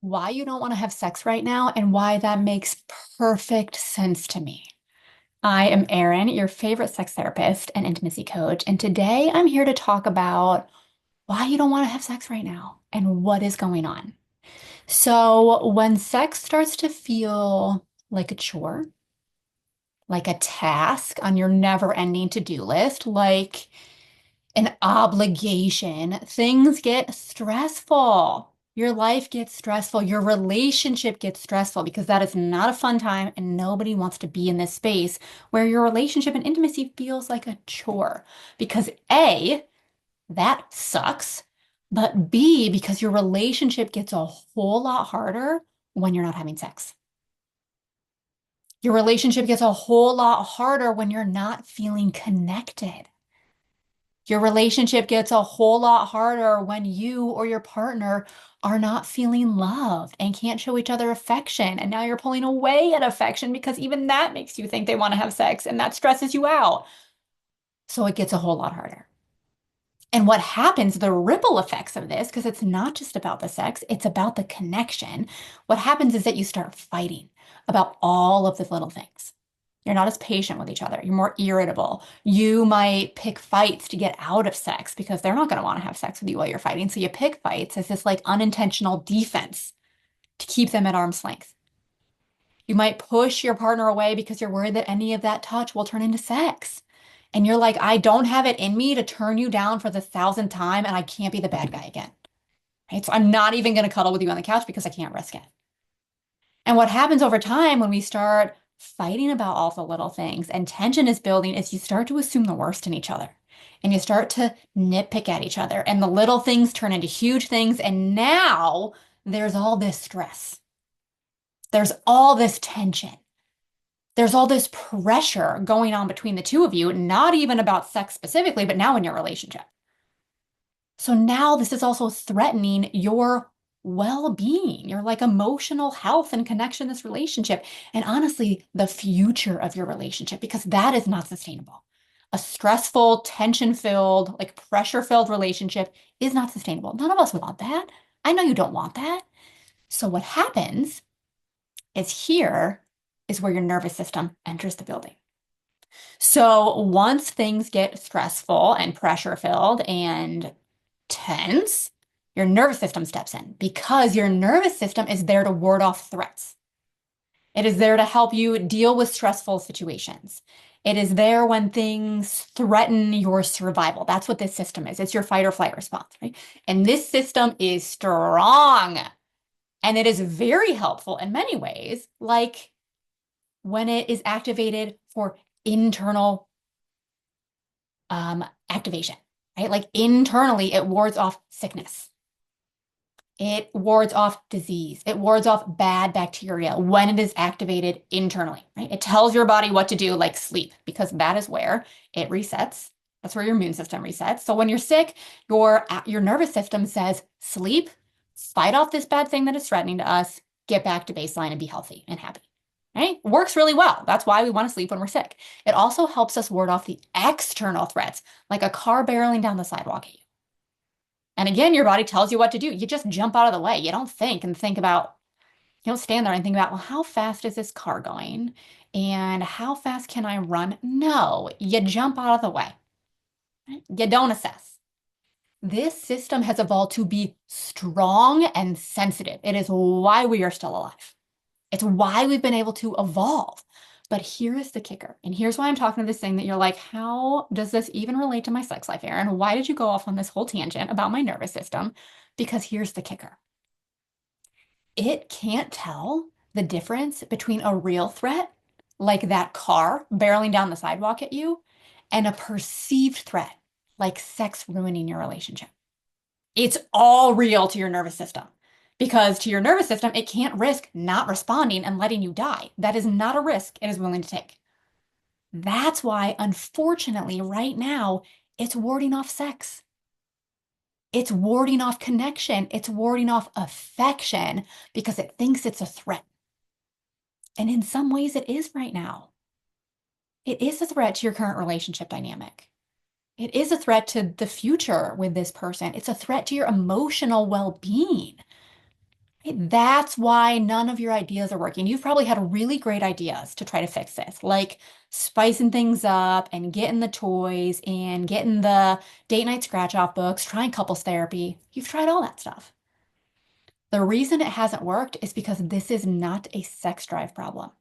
why you don't want to have sex right now and why that makes perfect sense to me. I am Erin, your favorite sex therapist and intimacy coach, and today I'm here to talk about why you don't want to have sex right now and what is going on. So, when sex starts to feel like a chore, like a task on your never-ending to-do list, like an obligation, things get stressful. Your life gets stressful. Your relationship gets stressful because that is not a fun time and nobody wants to be in this space where your relationship and intimacy feels like a chore. Because A, that sucks, but B, because your relationship gets a whole lot harder when you're not having sex. Your relationship gets a whole lot harder when you're not feeling connected. Your relationship gets a whole lot harder when you or your partner are not feeling loved and can't show each other affection. And now you're pulling away at affection because even that makes you think they want to have sex and that stresses you out. So it gets a whole lot harder. And what happens, the ripple effects of this, because it's not just about the sex, it's about the connection. What happens is that you start fighting about all of the little things. You're not as patient with each other. You're more irritable. You might pick fights to get out of sex because they're not going to want to have sex with you while you're fighting. So you pick fights as this like unintentional defense to keep them at arm's length. You might push your partner away because you're worried that any of that touch will turn into sex. And you're like, I don't have it in me to turn you down for the thousandth time, and I can't be the bad guy again. Right? So I'm not even going to cuddle with you on the couch because I can't risk it. And what happens over time when we start fighting about all the little things and tension is building is you start to assume the worst in each other. And you start to nitpick at each other. And the little things turn into huge things. And now there's all this stress. There's all this tension. There's all this pressure going on between the two of you, not even about sex specifically, but now in your relationship. So now this is also threatening your well-being, your like emotional health and connection in this relationship. And honestly, the future of your relationship, because that is not sustainable. A stressful, tension-filled, like pressure-filled relationship is not sustainable. None of us want that. I know you don't want that. So what happens is here is where your nervous system enters the building. So once things get stressful and pressure filled and tense, your nervous system steps in because your nervous system is there to ward off threats. It is there to help you deal with stressful situations. It is there when things threaten your survival. That's what this system is. It's your fight or flight response, right? And this system is strong and it is very helpful in many ways, like when it is activated for internal activation, right? Like internally, it wards off sickness. It wards off disease. It wards off bad bacteria when it is activated internally, right? It tells your body what to do, like sleep, because that is where it resets. That's where your immune system resets. So when you're sick, your nervous system says, sleep, fight off this bad thing that is threatening to us, get back to baseline and be healthy and happy. Right? Works really well. That's why we want to sleep when we're sick. It also helps us ward off the external threats, like a car barreling down the sidewalk at you. And again, your body tells you what to do. You just jump out of the way. You don't think and think about, you don't stand there and think about, well, how fast is this car going? And how fast can I run? No, you jump out of the way. Right? You don't assess. This system has evolved to be strong and sensitive. It is why we are still alive. It's why we've been able to evolve. But here is the kicker. And here's why I'm talking to this thing that you're like, how does this even relate to my sex life, Erin? Why did you go off on this whole tangent about my nervous system? Because here's the kicker. It can't tell the difference between a real threat, like that car barreling down the sidewalk at you, and a perceived threat, like sex ruining your relationship. It's all real to your nervous system. Because to your nervous system, it can't risk not responding and letting you die. That is not a risk it is willing to take. That's why, unfortunately, right now, it's warding off sex. It's warding off connection. It's warding off affection because it thinks it's a threat. And in some ways, it is right now. It is a threat to your current relationship dynamic. It is a threat to the future with this person. It's a threat to your emotional well-being. That's why none of your ideas are working. You've probably had really great ideas to try to fix this, like spicing things up and getting the toys and getting the date night scratch off books, trying couples therapy. You've tried all that stuff. The reason it hasn't worked is because this is not a sex drive problem.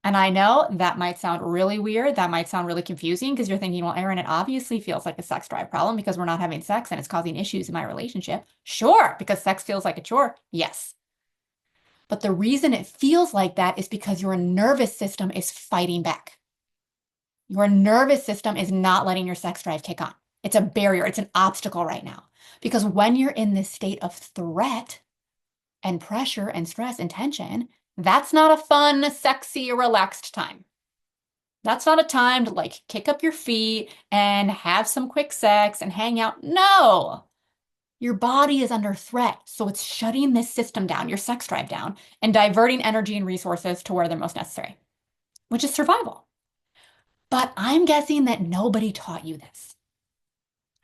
And I know that might sound really weird. That might sound really confusing because you're thinking, well, Erin, it obviously feels like a sex drive problem because we're not having sex and it's causing issues in my relationship. Sure, because sex feels like a chore. Yes. But the reason it feels like that is because your nervous system is fighting back. Your nervous system is not letting your sex drive kick on. It's a barrier, it's an obstacle right now. Because when you're in this state of threat and pressure and stress and tension, that's not a fun, sexy, relaxed time. That's not a time to like kick up your feet and have some quick sex and hang out. No, your body is under threat. So it's shutting this system down, your sex drive down, and diverting energy and resources to where they're most necessary, which is survival. But I'm guessing that nobody taught you this,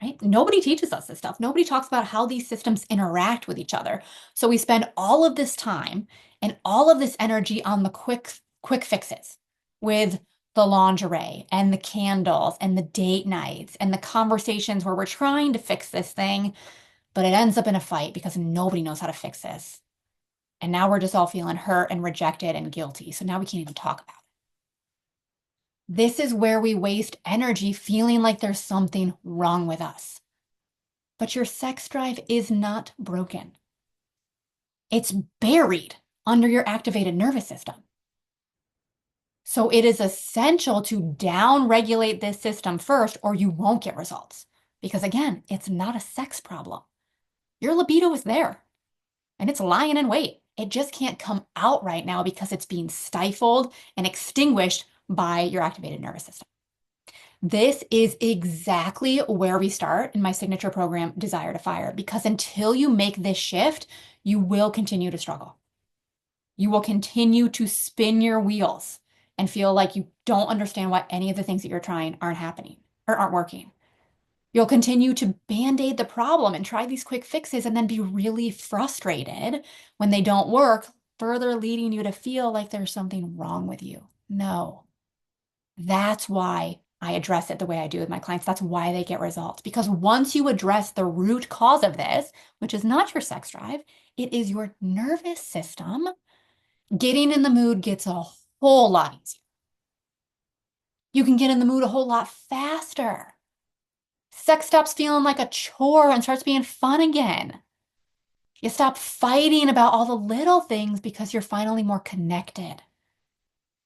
right? Nobody teaches us this stuff. Nobody talks about how these systems interact with each other. So we spend all of this time and all of this energy on the quick fixes with the lingerie and the candles and the date nights and the conversations where we're trying to fix this thing, but it ends up in a fight because nobody knows how to fix this. And now we're just all feeling hurt and rejected and guilty. So now we can't even talk about it. This is where we waste energy feeling like there's something wrong with us. But your sex drive is not broken. It's buried under your activated nervous system. So it is essential to down-regulate this system first, or you won't get results. Because again, it's not a sex problem. Your libido is there, and it's lying in wait. It just can't come out right now because it's being stifled and extinguished by your activated nervous system. This is exactly where we start in my signature program, Desire to Fire, because until you make this shift, you will continue to struggle. You will continue to spin your wheels and feel like you don't understand why any of the things that you're trying aren't happening or aren't working. You'll continue to band-aid the problem and try these quick fixes and then be really frustrated when they don't work, further leading you to feel like there's something wrong with you. No, that's why I address it the way I do with my clients. That's why they get results. Because once you address the root cause of this, which is not your sex drive, it is your nervous system, getting in the mood gets a whole lot easier. You can get in the mood a whole lot faster. Sex stops feeling like a chore and starts being fun again. You stop fighting about all the little things because you're finally more connected.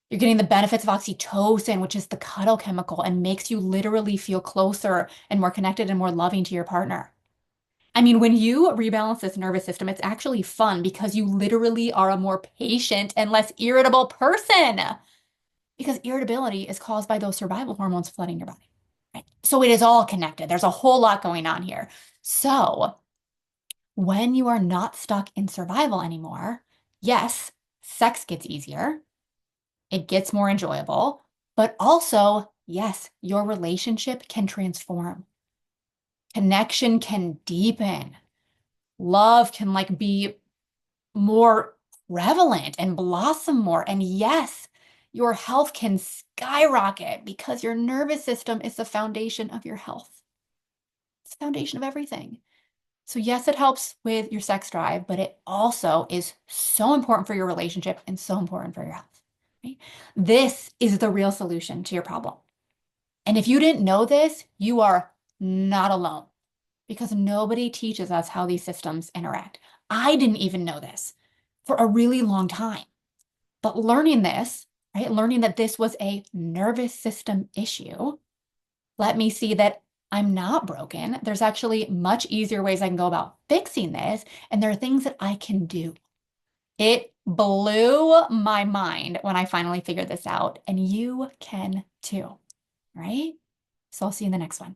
You're getting the benefits of oxytocin, which is the cuddle chemical, and makes you literally feel closer and more connected and more loving to your partner. I mean, when you rebalance this nervous system, it's actually fun because you literally are a more patient and less irritable person. Because irritability is caused by those survival hormones flooding your body. Right? So it is all connected. There's a whole lot going on here. So when you are not stuck in survival anymore, yes, sex gets easier. It gets more enjoyable, but also, yes, your relationship can transform. Connection can deepen. Love can like be more prevalent and blossom more. And yes, your health can skyrocket because your nervous system is the foundation of your health. It's the foundation of everything. So yes, it helps with your sex drive, but it also is so important for your relationship and so important for your health. Right? This is the real solution to your problem. And if you didn't know this, you are not alone because nobody teaches us how these systems interact. I didn't even know this for a really long time. But learning this, right, learning that this was a nervous system issue, let me see that I'm not broken. There's actually much easier ways I can go about fixing this, and there are things that I can do. It blew my mind when I finally figured this out, and you can too, right? So I'll see you in the next one.